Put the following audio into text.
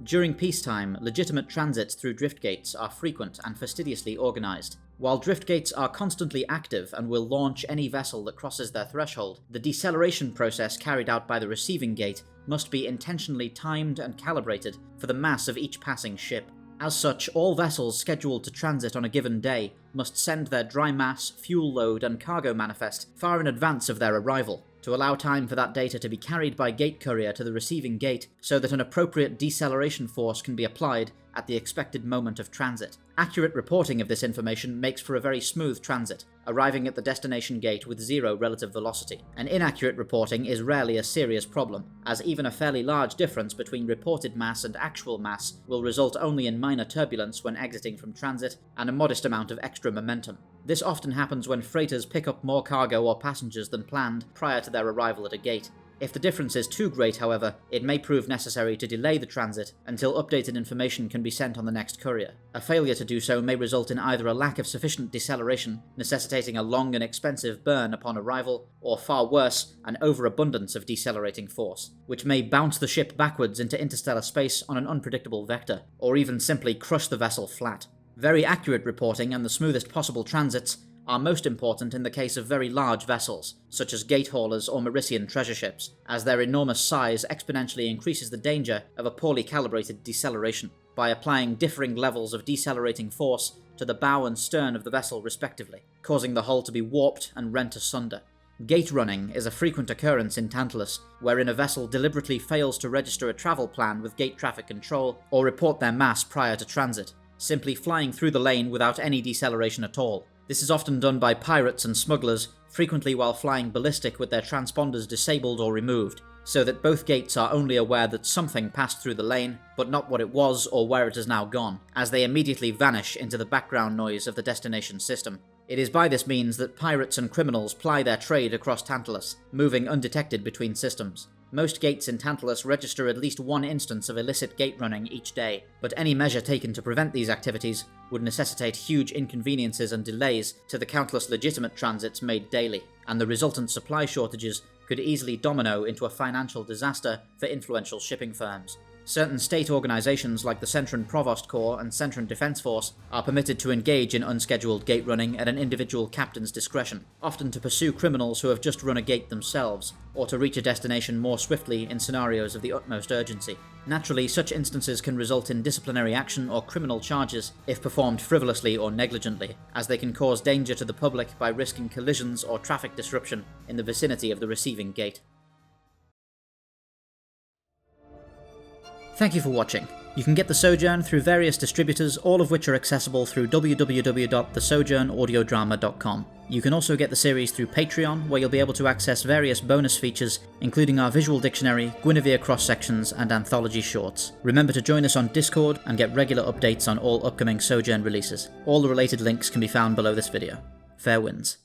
During peacetime, legitimate transits through drift gates are frequent and fastidiously organised. While drift gates are constantly active and will launch any vessel that crosses their threshold, the deceleration process carried out by the receiving gate must be intentionally timed and calibrated for the mass of each passing ship. As such, all vessels scheduled to transit on a given day must send their dry mass, fuel load, and cargo manifest far in advance of their arrival, to allow time for that data to be carried by gate courier to the receiving gate so that an appropriate deceleration force can be applied at the expected moment of transit. Accurate reporting of this information makes for a very smooth transit, arriving at the destination gate with zero relative velocity. An inaccurate reporting is rarely a serious problem, as even a fairly large difference between reported mass and actual mass will result only in minor turbulence when exiting from transit and a modest amount of extra momentum. This often happens when freighters pick up more cargo or passengers than planned prior to their arrival at a gate. If the difference is too great, however, it may prove necessary to delay the transit until updated information can be sent on the next courier. A failure to do so may result in either a lack of sufficient deceleration, necessitating a long and expensive burn upon arrival, or far worse, an overabundance of decelerating force, which may bounce the ship backwards into interstellar space on an unpredictable vector, or even simply crush the vessel flat. Very accurate reporting and the smoothest possible transits are most important in the case of very large vessels, such as gate haulers or Marician treasure ships, as their enormous size exponentially increases the danger of a poorly calibrated deceleration, by applying differing levels of decelerating force to the bow and stern of the vessel respectively, causing the hull to be warped and rent asunder. Gate running is a frequent occurrence in Tantalus, wherein a vessel deliberately fails to register a travel plan with gate traffic control or report their mass prior to transit, simply flying through the lane without any deceleration at all. This is often done by pirates and smugglers, frequently while flying ballistic with their transponders disabled or removed, so that both gates are only aware that something passed through the lane, but not what it was or where it has now gone, as they immediately vanish into the background noise of the destination system. It is by this means that pirates and criminals ply their trade across Tantalus, moving undetected between systems. Most gates in Tantalus register at least one instance of illicit gate running each day, but any measure taken to prevent these activities would necessitate huge inconveniences and delays to the countless legitimate transits made daily, and the resultant supply shortages could easily domino into a financial disaster for influential shipping firms. Certain state organizations like the Centran Provost Corps and Centran Defense Force are permitted to engage in unscheduled gate running at an individual captain's discretion, often to pursue criminals who have just run a gate themselves, or to reach a destination more swiftly in scenarios of the utmost urgency. Naturally, such instances can result in disciplinary action or criminal charges if performed frivolously or negligently, as they can cause danger to the public by risking collisions or traffic disruption in the vicinity of the receiving gate. Thank you for watching. You can get the Sojourn through various distributors, all of which are accessible through www.thesojournaudiodrama.com. You can also get the series through Patreon, where you'll be able to access various bonus features, including our visual dictionary, Guinevere cross-sections, and anthology shorts. Remember to join us on Discord and get regular updates on all upcoming Sojourn releases. All the related links can be found below this video. Fair winds.